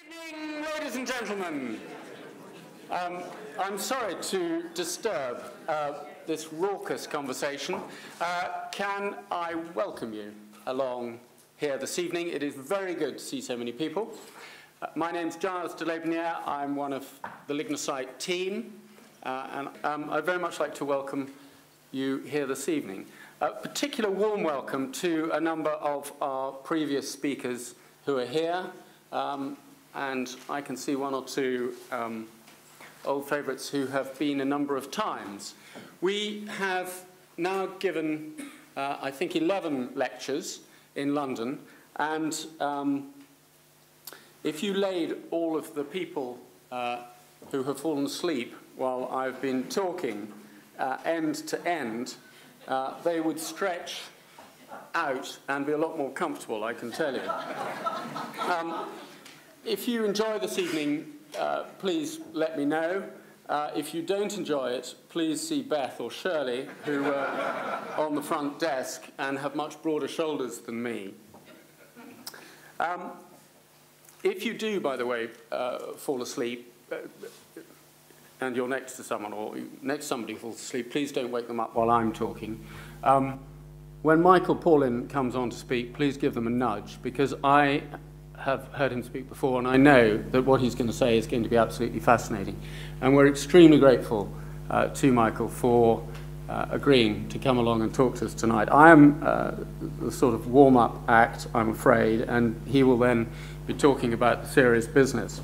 Evening, ladies and gentlemen. I'm sorry to disturb this raucous conversation. Can I welcome you along here this evening? It is very good to see so many people. My name's Giles de Lebenier. I'm one of the Lignacite team, and I'd very much like to welcome you here this evening. A particular warm welcome to a number of our previous speakers who are here. And I can see one or two old favourites who have been a number of times. We have now given, I think, 11 lectures in London, and if you laid all of the people who have fallen asleep while I've been talking end to end, they would stretch out and be a lot more comfortable, I can tell you. If you enjoy this evening, please let me know. If you don't enjoy it, please see Beth or Shirley, who are on the front desk and have much broader shoulders than me. If you do, by the way, fall asleep, and you're next to someone, or next to somebody who falls asleep, please don't wake them up while I'm talking. When Michael Paulin comes on to speak, please give them a nudge, because I have heard him speak before, and I know that what he's going to say is going to be absolutely fascinating. And we're extremely grateful to Michael for agreeing to come along and talk to us tonight. I am the sort of warm-up act, I'm afraid, and he will then be talking about the serious business.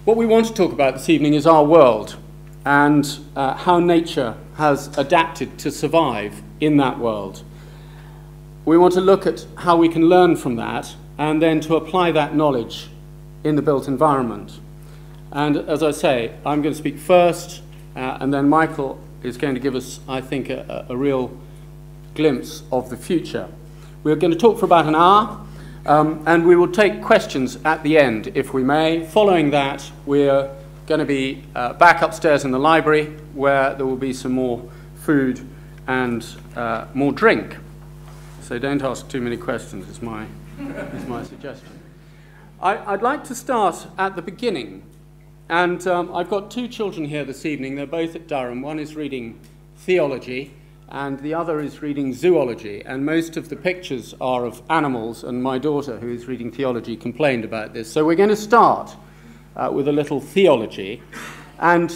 What we want to talk about this evening is our world and how nature has adapted to survive in that world. We want to look at how we can learn from that and then to apply that knowledge in the built environment. And as I say, I'm going to speak first, and then Michael is going to give us, I think, a real glimpse of the future. We're going to talk for about an hour, and we will take questions at the end, if we may. Following that, we're going to be back upstairs in the library, where there will be some more food and more drink. So don't ask too many questions, is my suggestion. I'd like to start at the beginning. And I've got two children here this evening. They're both at Durham. One is reading theology, and the other is reading zoology. And most of the pictures are of animals, and my daughter, who is reading theology, complained about this. So we're going to start with a little theology and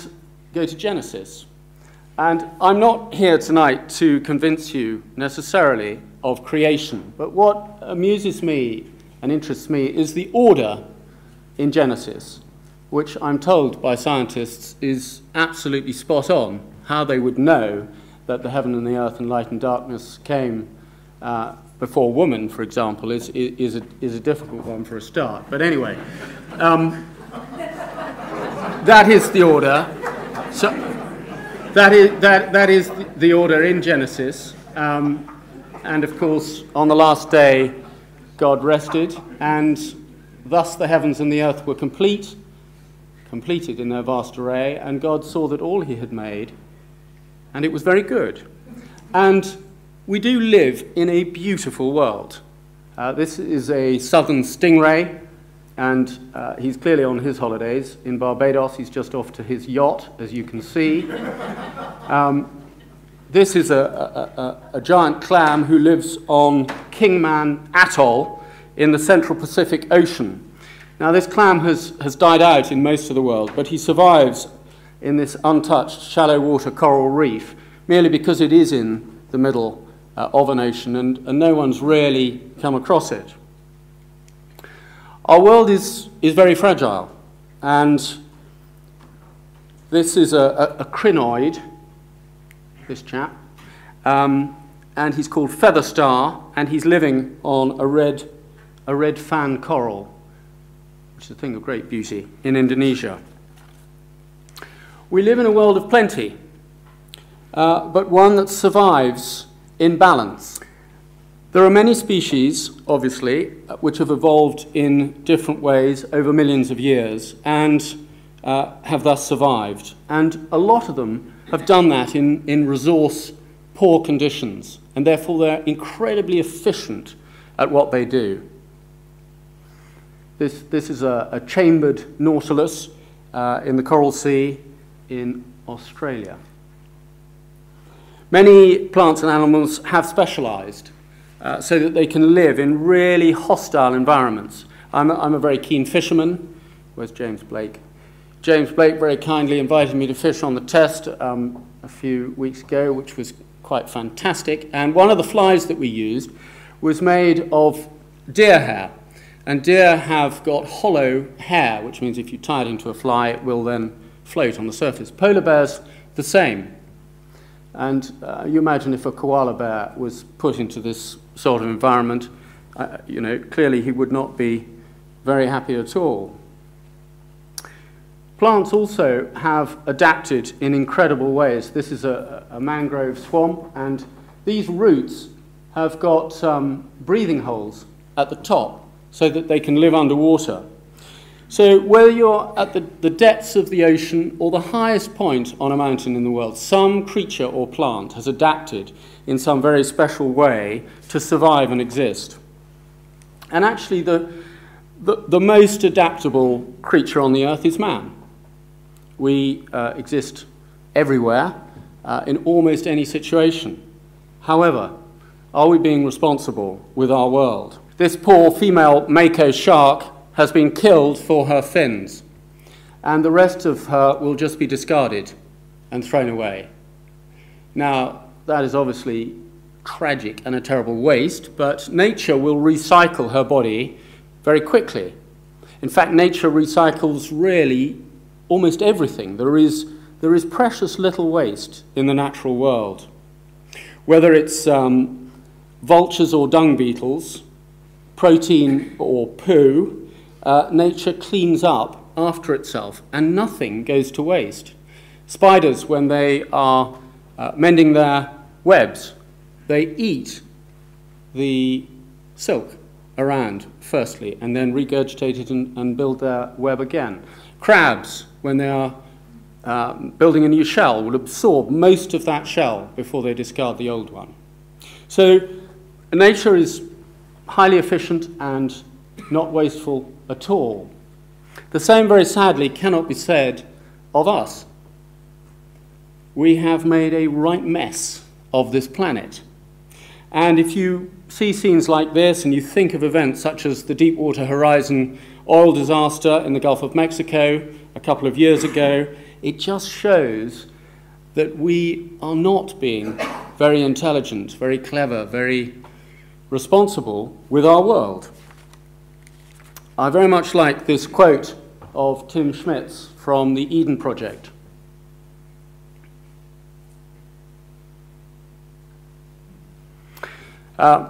go to Genesis. And I'm not here tonight to convince you necessarily of creation, but what amuses me and interests me is the order in Genesis, which I'm told by scientists is absolutely spot on. How they would know that the heaven and the earth and light and darkness came before woman, for example, is a difficult one for a start. But anyway, that is the order. So that is the order in Genesis. And of course, on the last day, God rested, and thus the heavens and the earth were completed in their vast array, and God saw that all he had made, and it was very good. And we do live in a beautiful world. This is a southern stingray, and he's clearly on his holidays in Barbados. He's just off to his yacht, as you can see. This is a giant clam who lives on Kingman Atoll in the Central Pacific Ocean. Now, this clam has died out in most of the world, but he survives in this untouched shallow water coral reef merely because it is in the middle of an ocean, and no one's really come across it. Our world is very fragile, and this is a crinoid, this chap, and he's called Feather Star, and he's living on a red fan coral, which is a thing of great beauty, in Indonesia. We live in a world of plenty, but one that survives in balance. There are many species, obviously, which have evolved in different ways over millions of years and have thus survived, and a lot of them have done that in resource-poor conditions, and therefore they're incredibly efficient at what they do. This is a chambered nautilus in the Coral Sea in Australia. Many plants and animals have specialized so that they can live in really hostile environments. I'm a very keen fisherman. Where's James Blake? James Blake very kindly invited me to fish on the Test a few weeks ago, which was quite fantastic. And one of the flies that we used was made of deer hair. And deer have got hollow hair, which means if you tie it into a fly, it will then float on the surface. Polar bears, the same. And you imagine if a koala bear was put into this sort of environment, you know, clearly he would not be very happy at all. Plants also have adapted in incredible ways. This is a mangrove swamp, and these roots have got breathing holes at the top so that they can live underwater. So whether you're at the depths of the ocean or the highest point on a mountain in the world, some creature or plant has adapted in some very special way to survive and exist. And actually the most adaptable creature on the earth is man. We exist everywhere in almost any situation. However, are we being responsible with our world? This poor female mako shark has been killed for her fins, and the rest of her will just be discarded and thrown away. Now, that is obviously tragic and a terrible waste, but nature will recycle her body very quickly. In fact, nature recycles really almost everything. There is precious little waste in the natural world. Whether it's vultures or dung beetles, protein or poo, nature cleans up after itself and nothing goes to waste. Spiders, when they are mending their webs, they eat the silk around firstly and then regurgitate it and build their web again. Crabs, when they are building a new shell, will absorb most of that shell before they discard the old one. So nature is highly efficient and not wasteful at all. The same, very sadly, cannot be said of us. We have made a right mess of this planet. And if you see scenes like this and you think of events such as the Deepwater Horizon oil disaster in the Gulf of Mexico a couple of years ago, it just shows that we are not being very intelligent, very clever, very responsible with our world. I very much like this quote of Tim Schmidt's from the Eden Project.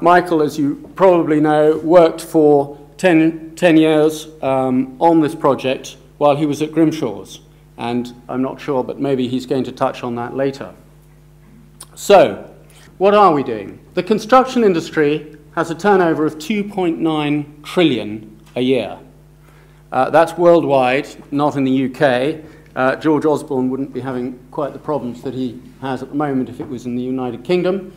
Michael, as you probably know, worked for 10 years on this project while he was at Grimshaw's, and I'm not sure, but maybe he's going to touch on that later. So, what are we doing? The construction industry has a turnover of 2.9 trillion a year. That's worldwide, not in the UK. George Osborne wouldn't be having quite the problems that he has at the moment if it was in the United Kingdom.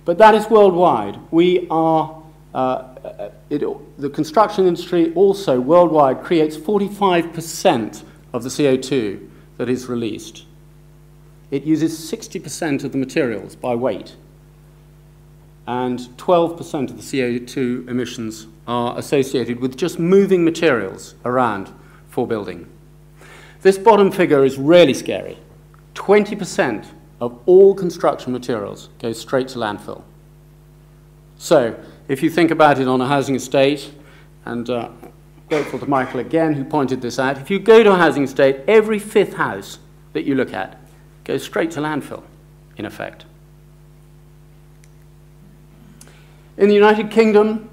But that is worldwide. We are, the construction industry also worldwide creates 45% of the CO2 that is released. It uses 60% of the materials by weight. And 12% of the CO2 emissions are associated with just moving materials around for building. This bottom figure is really scary. 20% of all construction materials go straight to landfill. So, if you think about it on a housing estate, and grateful to Michael again who pointed this out, if you go to a housing estate, every fifth house that you look at goes straight to landfill, in effect. In the United Kingdom,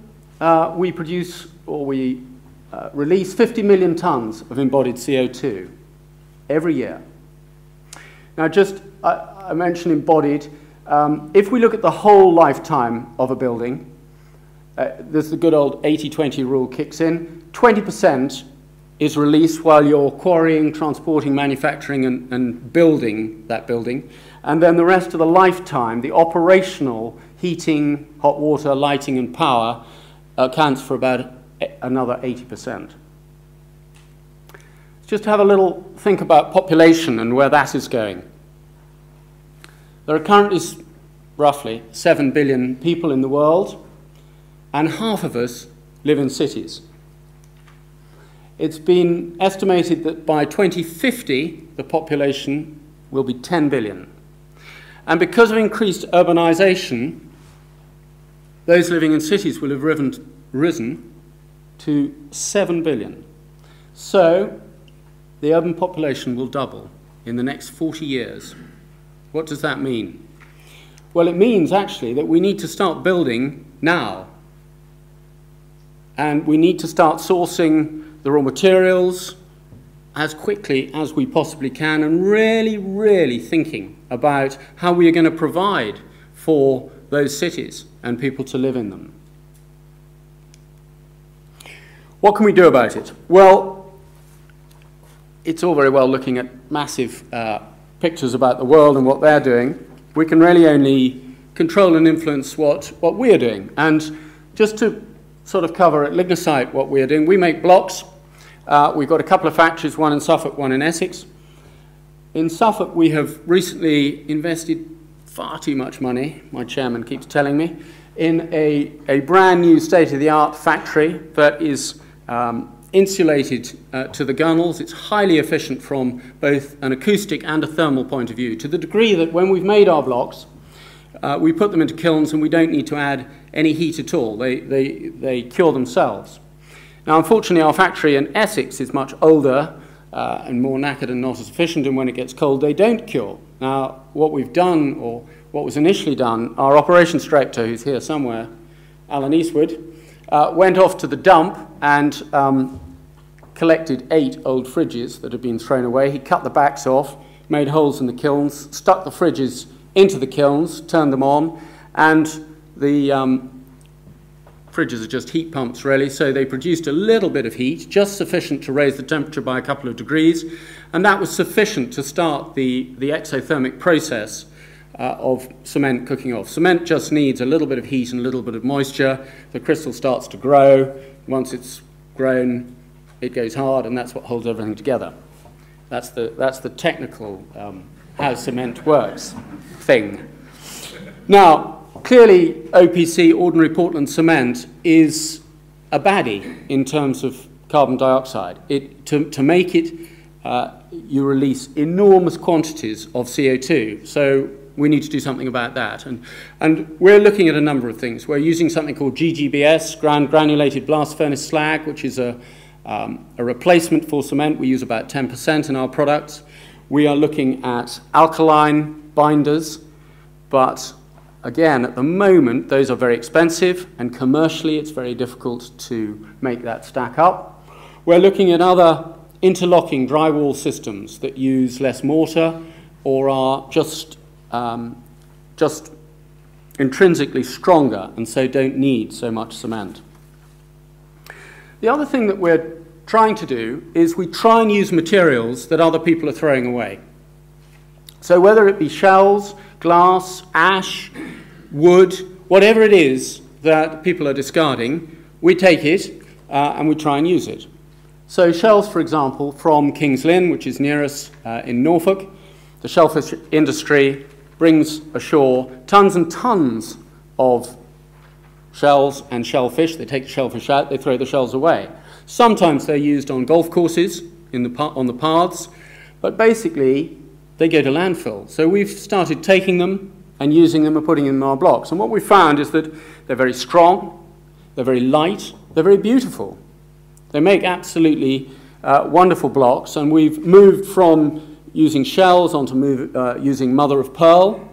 we produce, or we release 50 million tons of embodied CO2 every year. Now, just, I mentioned embodied. If we look at the whole lifetime of a building, there's the good old 80-20 rule kicks in. 20% is released while you're quarrying, transporting, manufacturing, and building that building. And then the rest of the lifetime, the operational heating, hot water, lighting, and power accounts for about another 80%. just have a little think about population and where that is going. There are currently roughly 7 billion people in the world, and half of us live in cities. It's been estimated that by 2050, the population will be 10 billion. And because of increased urbanization, those living in cities will have risen to 7 billion. So the urban population will double in the next 40 years. What does that mean? Well, it means actually that we need to start building now. And we need to start sourcing the raw materials as quickly as we possibly can, and really, really thinking about how we are going to provide for those cities and people to live in them. What can we do about it? Well, it's all very well looking at massive pictures about the world and what they're doing. We can really only control and influence what we are doing. And just to sort of cover at Lignacite what we are doing, we make blocks. We've got a couple of factories, one in Suffolk, one in Essex. In Suffolk, we have recently invested far too much money, my chairman keeps telling me, in a brand new state-of-the-art factory that is insulated to the gunnels. It's highly efficient from both an acoustic and a thermal point of view, to the degree that when we've made our blocks, we put them into kilns and we don't need to add any heat at all. They cure themselves. Now, unfortunately, our factory in Essex is much older and more knackered and not as efficient, and when it gets cold, they don't cure. Now, what we've done, or what was initially done, our operations director, who's here somewhere, Alan Eastwood, went off to the dump and collected 8 old fridges that had been thrown away. He cut the backs off, made holes in the kilns, stuck the fridges into the kilns, turned them on, and the fridges are just heat pumps, really, so they produced a little bit of heat, just sufficient to raise the temperature by a couple of degrees, and that was sufficient to start the exothermic process of cement cooking off. Cement just needs a little bit of heat and a little bit of moisture. The crystal starts to grow. Once it's grown, it goes hard, and that's what holds everything together. That's the technical how cement works thing. Now, clearly, OPC, ordinary Portland cement, is a baddie in terms of carbon dioxide. To make it, you release enormous quantities of CO2. So we need to do something about that. And we're looking at a number of things. We're using something called GGBS, granulated blast furnace slag, which is a replacement for cement. We use about 10% in our products. We are looking at alkaline binders, but again, at the moment, those are very expensive, and commercially, it's very difficult to make that stack up. We're looking at other interlocking drywall systems that use less mortar or are just intrinsically stronger and so don't need so much cement. The other thing that we're trying to do is we try and use materials that other people are throwing away. So whether it be shells, glass, ash, wood, whatever it is that people are discarding, we take it and we try and use it. So shells, for example, from King's Lynn, which is near us in Norfolk, the shellfish industry brings ashore tons and tons of shells and shellfish. They take the shellfish out, they throw the shells away. Sometimes they're used on golf courses on the paths, but basically they go to landfill. So we've started taking them and using them and putting them in our blocks. And what we found is that they're very strong, they're very light, they're very beautiful. They make absolutely wonderful blocks, and we've moved from using shells onto using mother of pearl.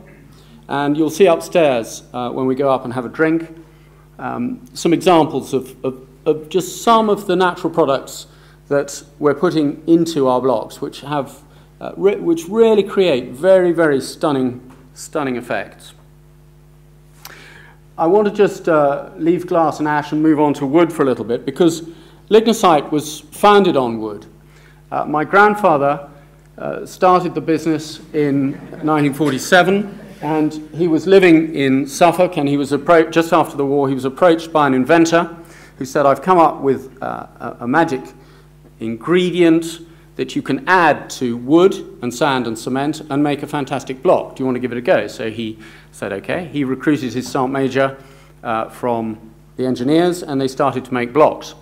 And you'll see upstairs when we go up and have a drink some examples of just some of the natural products that we're putting into our blocks, which really create very, very stunning effects. I want to just leave glass and ash and move on to wood for a little bit, because Lignacite was founded on wood. My grandfather started the business in 1947, and he was living in Suffolk, and he was just after the war, he was approached by an inventor who said, "I've come up with a magic ingredient that you can add to wood and sand and cement and make a fantastic block. Do you want to give it a go? So he said, okay. He recruited his sergeant major from the engineers, and they started to make blocks.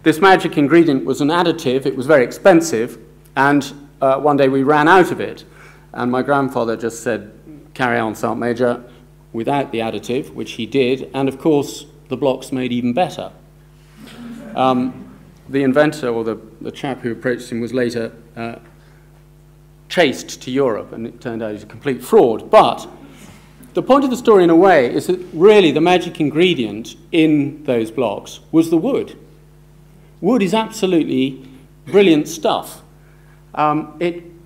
This magic ingredient was an additive. It was very expensive, and one day we ran out of it, and my grandfather just said, carry on, sergeant major, without the additive, which he did, and of course the blocks made even better. The inventor, or the chap who approached him, was later chased to Europe, and it turned out he was a complete fraud. But the point of the story, in a way, is that really the magic ingredient in those blocks was the wood. Wood is absolutely brilliant stuff. We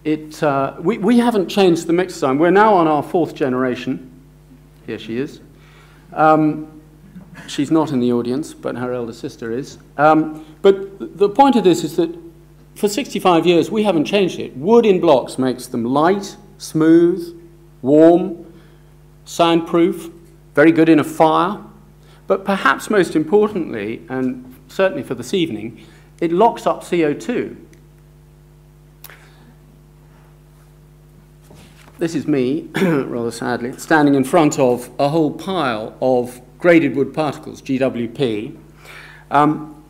haven't changed the mix design. We're now on our 4th generation. Here she is. She's not in the audience, but her elder sister is. But the point of this is that for 65 years, we haven't changed it. Wood in blocks makes them light, smooth, warm, soundproof, very good in a fire. But perhaps most importantly, and certainly for this evening, it locks up CO2. This is me, rather sadly, standing in front of a whole pile of graded wood particles, GWP.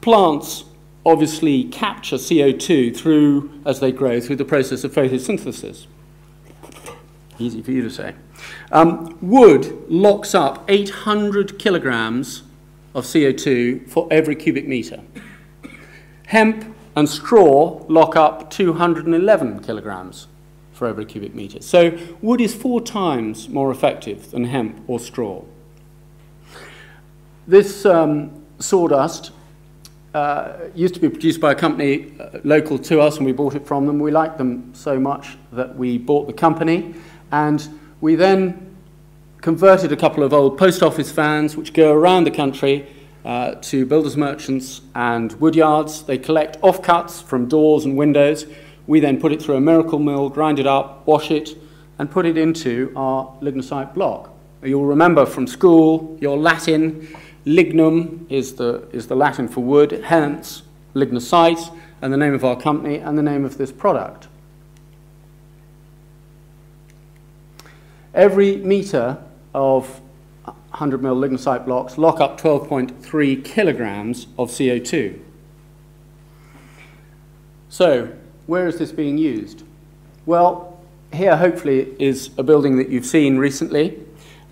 Plants obviously capture CO2 through, as they grow, through the process of photosynthesis. Easy for you to say. Wood locks up 800 kilograms of CO2 for every cubic meter. Hemp and straw lock up 211 kilograms for every cubic meter. So wood is 4 times more effective than hemp or straw. This sawdust used to be produced by a company local to us, and we bought it from them. We liked them so much that we bought the company, and we then converted a couple of old post office vans which go around the country to builders' merchants and woodyards. They collect offcuts from doors and windows. We then put it through a miracle mill, grind it up, wash it, and put it into our lignacite block. You'll remember from school, your Latin, lignum is the Latin for wood, hence lignacite, and the name of our company and the name of this product. Every metre of 100 mil lignacite blocks lock up 12.3 kilograms of CO2. So, where is this being used? Well, here hopefully is a building that you've seen recently.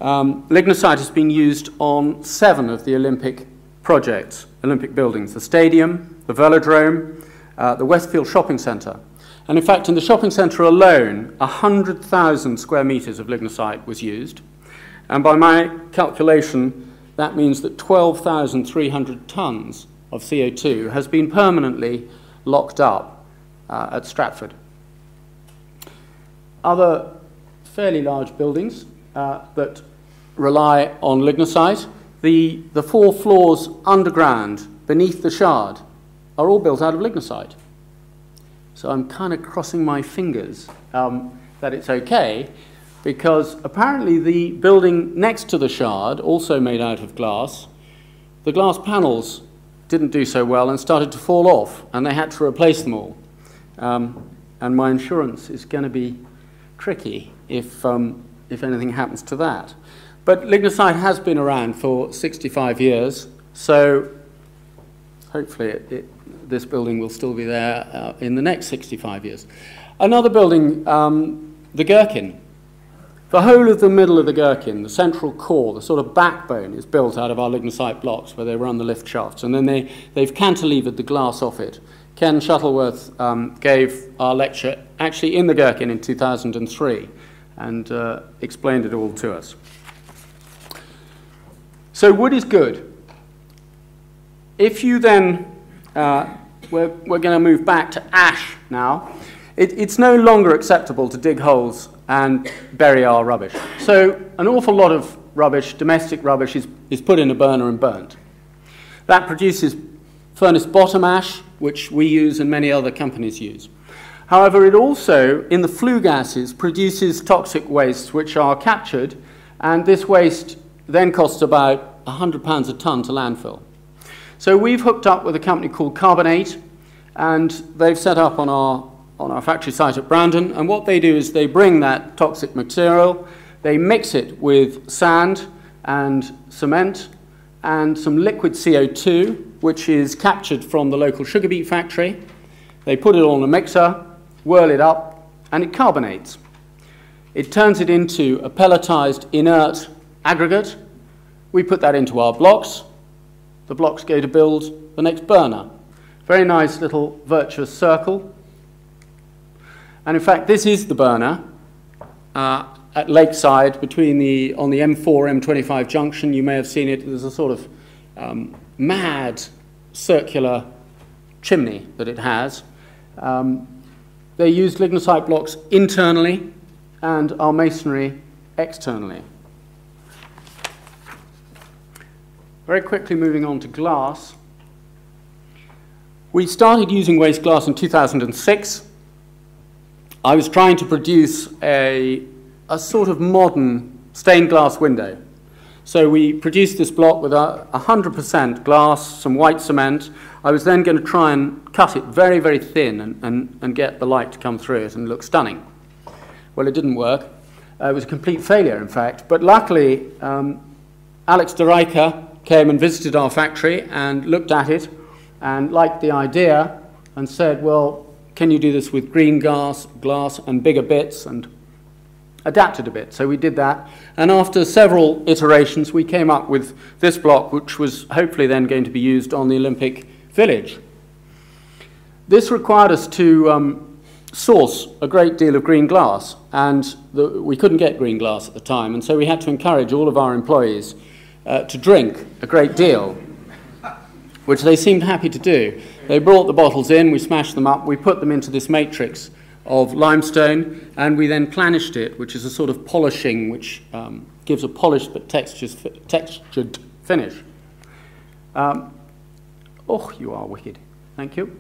Lignacite has been used on 7 of the Olympic projects, Olympic buildings: the stadium, the velodrome, the Westfield shopping centre. And in fact, in the shopping centre alone, 100,000 square metres of lignacite was used. And by my calculation, that means that 12,300 tonnes of CO2 has been permanently locked up at Stratford. Other fairly large buildings that rely on lignacite, the 4 floors underground beneath the Shard are all built out of lignacite. So I'm kind of crossing my fingers that it's okay, because apparently the building next to the Shard, also made out of glass, the glass panels didn't do so well and started to fall off, and they had to replace them all. And my insurance is going to be tricky if anything happens to that. But lignacite has been around for 65 years, so hopefully this building will still be there in the next 65 years. Another building, the Gherkin. The whole of the middle of the Gherkin, the central core, the sort of backbone, is built out of our lignacite blocks where they run the lift shafts, and then they've cantilevered the glass off it. Ken Shuttleworth gave our lecture actually in the Gherkin in 2003 and explained it all to us. So wood is good. If you then, we're going to move back to ash now. It's no longer acceptable to dig holes and bury our rubbish. So an awful lot of rubbish, domestic rubbish, is put in a burner and burnt. That produces furnace bottom ash, which we use and many other companies use. However, it also, in the flue gases, produces toxic wastes which are captured, and this waste then costs about £100 a tonne to landfill. So we've hooked up with a company called Carbonate, and they've set up on our our factory site at Brandon, and what they do is they bring that toxic material, they mix it with sand and cement and some liquid CO2, which is captured from the local sugar beet factory. They put it all in a mixer, whirl it up, and it carbonates. It turns it into a pelletized inert aggregate. We put that into our blocks. The blocks go to build the next burner. Very nice little virtuous circle. And in fact, this is the burner at Lakeside on the M4, M25 junction. You may have seen it. There's a sort of mad circular chimney that it has. They used lignacite blocks internally and our masonry externally. Very quickly moving on to glass. We started using waste glass in 2006. I was trying to produce a sort of modern stained glass window. So we produced this block with 100% glass, some white cement. I was then going to try and cut it very, very thin and get the light to come through it and look stunning. Well, it didn't work. It was a complete failure, in fact. But luckily, Alex de Rijker came and visited our factory and looked at it and liked the idea and said, well, can you do this with green glass and bigger bits, and adapted a bit. So we did that. And after several iterations, we came up with this block, which was hopefully then going to be used on the Olympic Village. This required us to source a great deal of green glass, and we couldn't get green glass at the time, and so we had to encourage all of our employees to drink a great deal, which they seemed happy to do. They brought the bottles in, we smashed them up, we put them into this matrix of limestone, and we then planished it, which is a sort of polishing which gives a polished but textured finish. Oh, you are wicked. Thank you.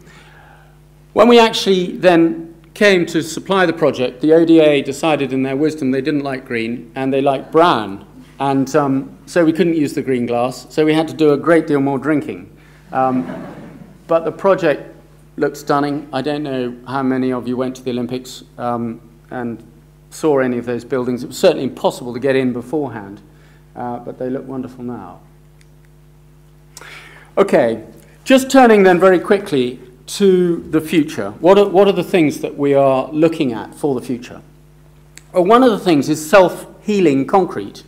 When we actually then came to supply the project, the ODA decided in their wisdom they didn't like green and they liked brown. And so we couldn't use the green glass, so we had to do a great deal more drinking. But the project looked stunning. I don't know how many of you went to the Olympics and saw any of those buildings. It was certainly impossible to get in beforehand, but they look wonderful now. Okay, just turning then very quickly to the future. What are the things that we are looking at for the future? Well, one of the things is self-healing concrete.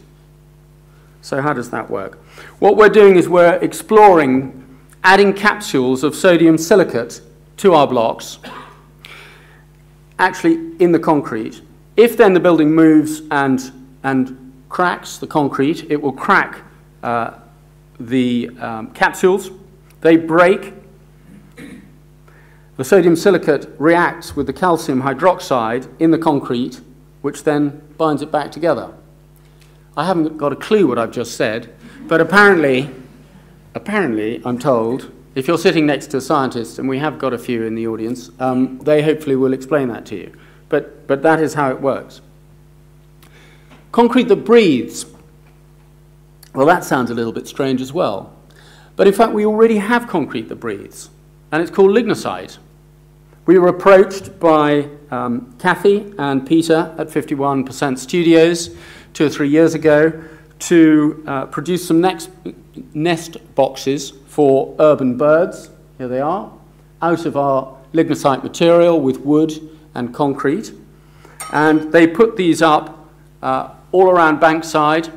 So how does that work? What we're doing is we're exploring adding capsules of sodium silicate to our blocks, actually in the concrete. If then the building moves and cracks the concrete, it will crack the capsules. They break. The sodium silicate reacts with the calcium hydroxide in the concrete, which then binds it back together. I haven't got a clue what I've just said, but apparently, I'm told, if you're sitting next to a scientist, and we have got a few in the audience, they hopefully will explain that to you. But that is how it works. Concrete that breathes. Well, that sounds a little bit strange as well. But in fact, we already have concrete that breathes, and it's called lignacite. We were approached by Kathy and Peter at 51% Studios 2 or 3 years ago to produce some nest boxes for urban birds. Here they are, out of our lignacite material with wood and concrete. And they put these up all around Bankside.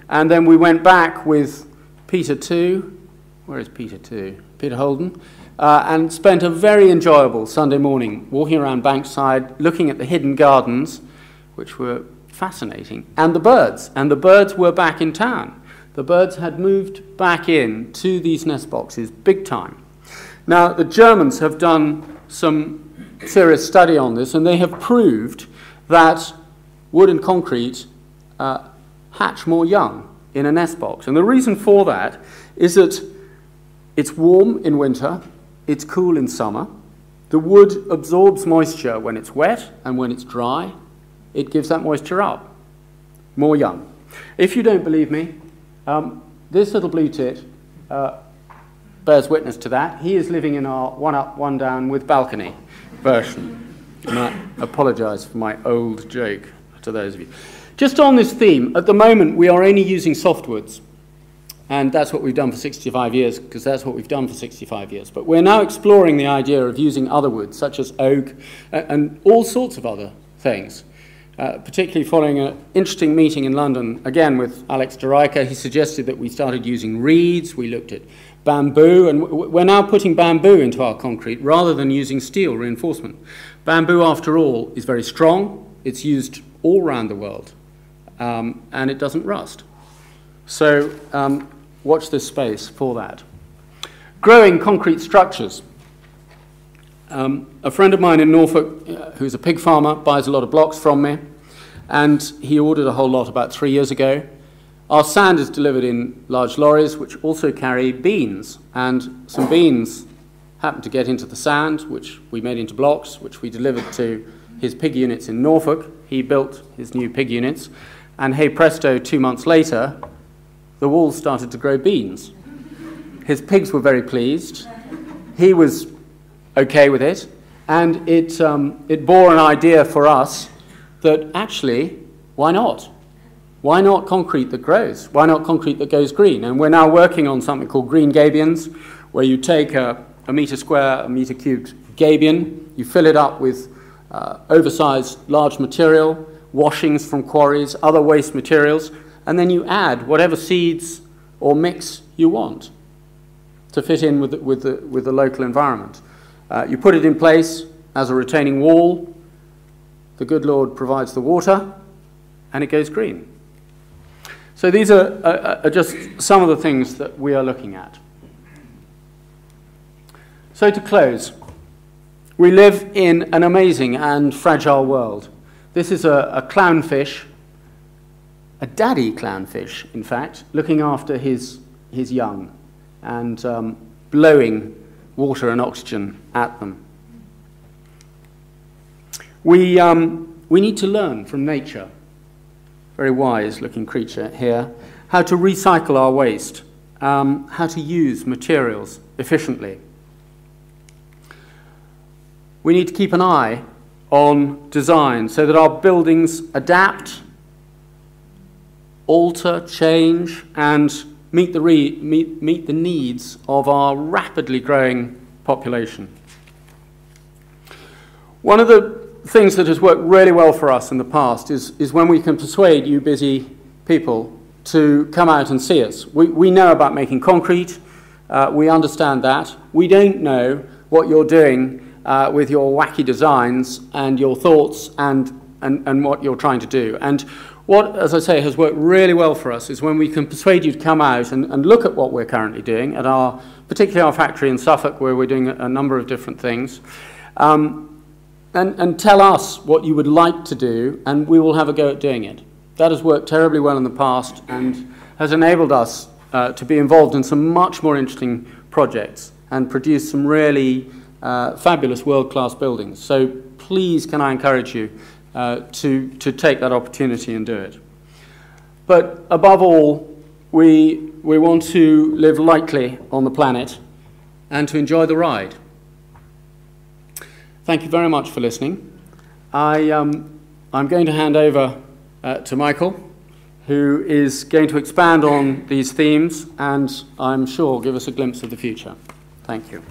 And then we went back with Peter 2. Where is Peter 2? Peter Holden. And spent a very enjoyable Sunday morning walking around Bankside, looking at the hidden gardens, which were fascinating, and the birds. And the birds were back in town. The birds had moved back in to these nest boxes big time. Now, the Germans have done some serious study on this, and they have proved that wood and concrete hatch more young in a nest box. And the reason for that is that it's warm in winter, it's cool in summer, the wood absorbs moisture when it's wet, and when it's dry, it gives that moisture up, more young. If you don't believe me, this little blue tit bears witness to that. He is living in our one up, one down with balcony version. And I apologise for my old joke to those of you. Just on this theme, at the moment we are only using softwoods. And that's what we've done for 65 years, because that's what we've done for 65 years. But we're now exploring the idea of using other woods, such as oak, and all sorts of other things. Particularly following an interesting meeting in London, again with Alex de Rijker, he suggested that we started using reeds, we looked at bamboo, and we're now putting bamboo into our concrete rather than using steel reinforcement. Bamboo, after all, is very strong, it's used all around the world, and it doesn't rust. So watch this space for that. Growing concrete structures. A friend of mine in Norfolk, who's a pig farmer, buys a lot of blocks from me, and he ordered a whole lot about 3 years ago. Our sand is delivered in large lorries, which also carry beans, and some beans happened to get into the sand, which we made into blocks, which we delivered to his pig units in Norfolk. He built his new pig units, and hey presto, 2 months later, the walls started to grow beans. His pigs were very pleased. He was okay with it, and it bore an idea for us that actually, why not? Why not concrete that grows? Why not concrete that goes green? And we're now working on something called green gabions, where you take a metre square, a metre cubed gabion, you fill it up with oversized large material, washings from quarries, other waste materials, and then you add whatever seeds or mix you want to fit in with the local environment. You put it in place as a retaining wall, the good Lord provides the water, and it goes green. So these are just some of the things that we are looking at. So to close, we live in an amazing and fragile world. This is a clownfish, a daddy clownfish, in fact, looking after his young and blowing water and oxygen at them. We need to learn from nature, very wise looking creature here, how to recycle our waste, how to use materials efficiently. We need to keep an eye on design so that our buildings adapt, alter, change, and meet the needs of our rapidly growing population. One of the things that has worked really well for us in the past is when we can persuade you busy people to come out and see us. We know about making concrete, we understand that. We don't know what you're doing with your wacky designs and your thoughts and what you're trying to do. And what, as I say, has worked really well for us is when we can persuade you to come out and look at what we're currently doing at particularly our factory in Suffolk, where we're doing a number of different things, and tell us what you would like to do, and we will have a go at doing it. That has worked terribly well in the past and has enabled us to be involved in some much more interesting projects and produce some really fabulous world-class buildings. So please can I encourage you to take that opportunity and do it. But above all, we want to live lightly on the planet and to enjoy the ride. Thank you very much for listening. I'm going to hand over to Michael, who is going to expand on these themes and I'm sure give us a glimpse of the future. Thank you.